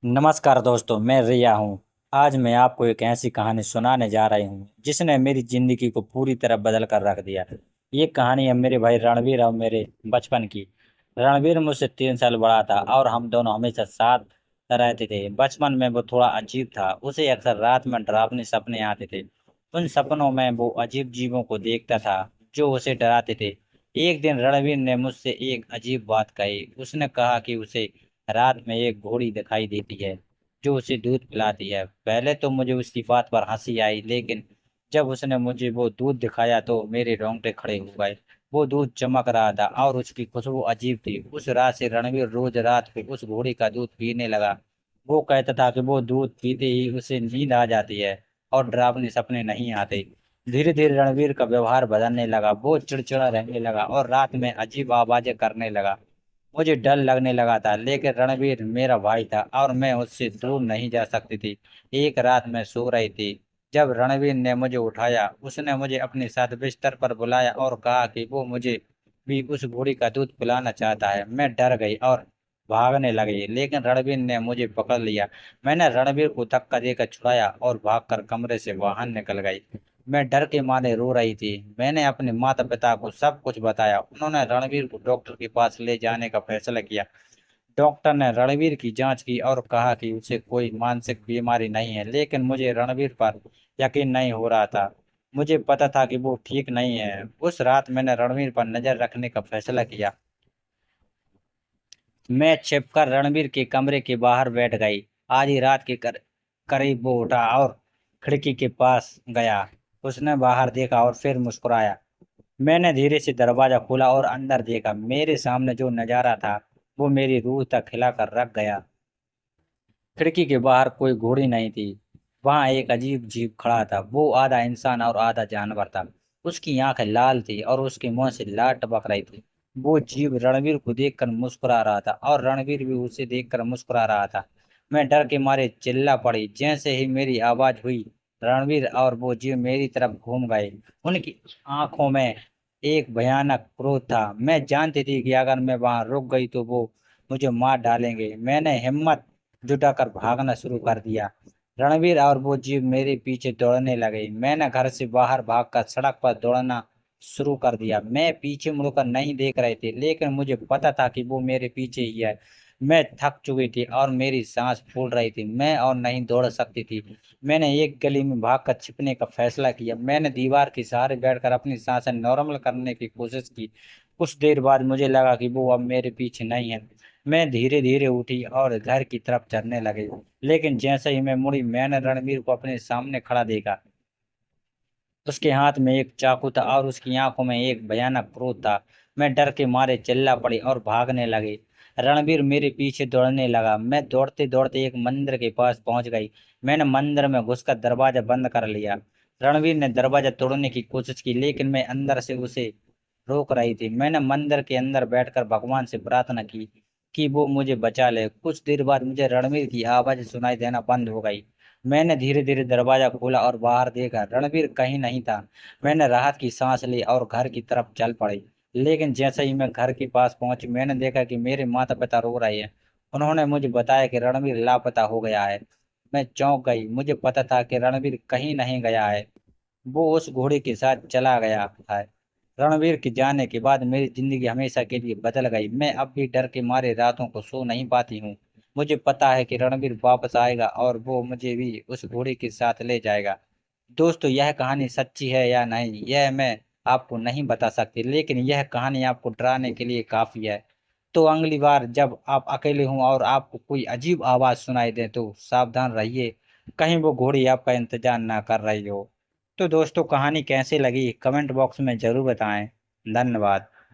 नमस्कार दोस्तों, मैं रिया हूँ। आज मैं आपको एक ऐसी कहानी सुनाने जा रही हूँ जिसने मेरी जिंदगी को पूरी तरह बदल कर रख दिया। ये कहानी है मेरे भाई रणवीर और मेरे बचपन की। रणवीर मुझसे 3 साल बड़ा था और हम दोनों हमेशा साथ रहते थे। बचपन में वो थोड़ा अजीब था। उसे अक्सर रात में डरावने सपने आते थे। उन सपनों में वो अजीब जीवों को देखता था जो उसे डराते थे। एक दिन रणवीर ने मुझसे एक अजीब बात कही। उसने कहा कि उसे रात में एक घोड़ी दिखाई देती है जो उसे दूध पिलाती है। पहले तो मुझे उसकी बात पर हंसी आई, लेकिन जब उसने मुझे वो दूध दिखाया तो मेरे रोंगटे खड़े हो गए। वो दूध चमक रहा था और उसकी खुशबू अजीब थी। उस रात से रणवीर रोज रात को उस घोड़ी का दूध पीने लगा। वो कहता था कि वो दूध पीते ही उसे नींद आ जाती है और डरावने सपने नहीं आते। धीरे धीरे रणवीर का व्यवहार बदलने लगा। वो चिड़चिड़ा रहने लगा और रात में अजीब आवाजें करने लगा। मुझे डर लगने लगा था, लेकिन रणवीर मेरा भाई था और मैं उससे दूर नहीं जा सकती थी। एक रात मैं सो रही थी जब रणवीर ने मुझे उठाया। उसने मुझे अपने साथ बिस्तर पर बुलाया और कहा कि वो मुझे भी उस घोड़ी का दूध पिलाना चाहता है। मैं डर गई और भागने लगी, लेकिन रणवीर ने मुझे पकड़ लिया। मैंने रणवीर को धक्का देकर छुड़ाया और भागकर कमरे से बाहर निकल गई। मैं डर के मारे रो रही थी। मैंने अपने माता पिता को सब कुछ बताया। उन्होंने रणवीर को डॉक्टर के पास ले जाने का फैसला किया। डॉक्टर ने रणवीर की जांच की और कहा कि उसे कोई मानसिक बीमारी नहीं है, लेकिन मुझे रणवीर पर यकीन नहीं हो रहा था। मुझे पता था कि वो ठीक नहीं है। उस रात मैंने रणवीर पर नजर रखने का फैसला किया। मैं छिपकर रणवीर के कमरे के बाहर बैठ गई। आधी रात के करीब वो उठा और खिड़की के पास गया। उसने बाहर देखा और फिर मुस्कुराया। मैंने धीरे से दरवाजा खोला और अंदर देखा। मेरे सामने जो नजारा था वो मेरी रूह तक हिला कर रख गया। खिड़की के बाहर कोई घोड़ी नहीं थी। वहां एक अजीब जीव खड़ा था। वो आधा इंसान और आधा जानवर था। उसकी आंखें लाल थी और उसके मुंह से लार टपक रही थी। वो जीव रणवीर को देखकर मुस्कुरा रहा था और रणवीर भी उसे देखकर मुस्कुरा रहा था। मैं डर के मारे चिल्ला पड़ी। जैसे ही मेरी आवाज हुई, रणवीर और वो जीव मेरी तरफ घूम गए। उनकी आंखों में एक भयानक क्रोध था। मैं जानती थी कि अगर मैं वहां रुक गई तो वो मुझे मार डालेंगे। मैंने हिम्मत जुटाकर भागना शुरू कर दिया। रणवीर और वो जीव मेरे पीछे दौड़ने लगे। मैंने घर से बाहर भागकर सड़क पर दौड़ना शुरू कर दिया। मैं पीछे मुड़कर नहीं देख रही थी, लेकिन मुझे पता था कि वो मेरे पीछे ही है। मैं थक चुकी थी और मेरी सांस फूल रही थी। मैं और नहीं दौड़ सकती थी। मैंने एक गली में भागकर छिपने का फैसला किया। मैंने दीवार के सहारे बैठकर अपनी सांसें नॉर्मल करने की कोशिश की। कुछ देर बाद मुझे लगा कि वो अब मेरे पीछे नहीं है। मैं धीरे धीरे उठी और घर की तरफ चलने लगी, लेकिन जैसे ही मैं मुड़ी मैंने रणवीर को अपने सामने खड़ा देखा। उसके हाथ में एक चाकू था और उसकी आंखों में एक भयानक क्रोध था। मैं डर के मारे चिल्ला पड़ी और भागने लगी। रणवीर मेरे पीछे दौड़ने लगा। मैं दौड़ते दौड़ते एक मंदिर के पास पहुंच गई। मैंने मंदिर में घुसकर दरवाजा बंद कर लिया। रणवीर ने दरवाजा तोड़ने की कोशिश की, लेकिन मैं अंदर से उसे रोक रही थी। मैंने मंदिर के अंदर बैठकर भगवान से प्रार्थना की कि वो मुझे बचा ले। कुछ देर बाद मुझे रणवीर की आवाज सुनाई देना बंद हो गई। मैंने धीरे धीरे दरवाजा खोला और बाहर देखा। रणवीर कहीं नहीं था। मैंने राहत की सांस ली और घर की तरफ चल पड़ी। लेकिन जैसे ही मैं घर के पास पहुंची, मैंने देखा कि मेरे माता पिता रो रहे हैं। उन्होंने मुझे बताया कि रणवीर लापता हो गया है। मैं चौंक गई। मुझे पता था कि रणवीर कहीं नहीं गया है। वो उस घोड़े के साथ चला गया है। रणवीर के जाने के बाद मेरी जिंदगी हमेशा के लिए बदल गई। मैं अब भी डर के मारे रातों को सो नहीं पाती हूँ। मुझे पता है कि रणवीर वापस आएगा और वो मुझे भी उस घोड़े के साथ ले जाएगा। दोस्तों, यह कहानी सच्ची है या नहीं यह मैं आपको नहीं बता सकती, लेकिन यह कहानी आपको डराने के लिए काफी है। तो अगली बार जब आप अकेले हों और आपको कोई अजीब आवाज सुनाई दे तो सावधान रहिए। कहीं वो घोड़ी आपका इंतजार ना कर रही हो। तो दोस्तों, कहानी कैसी लगी कमेंट बॉक्स में जरूर बताएं। धन्यवाद।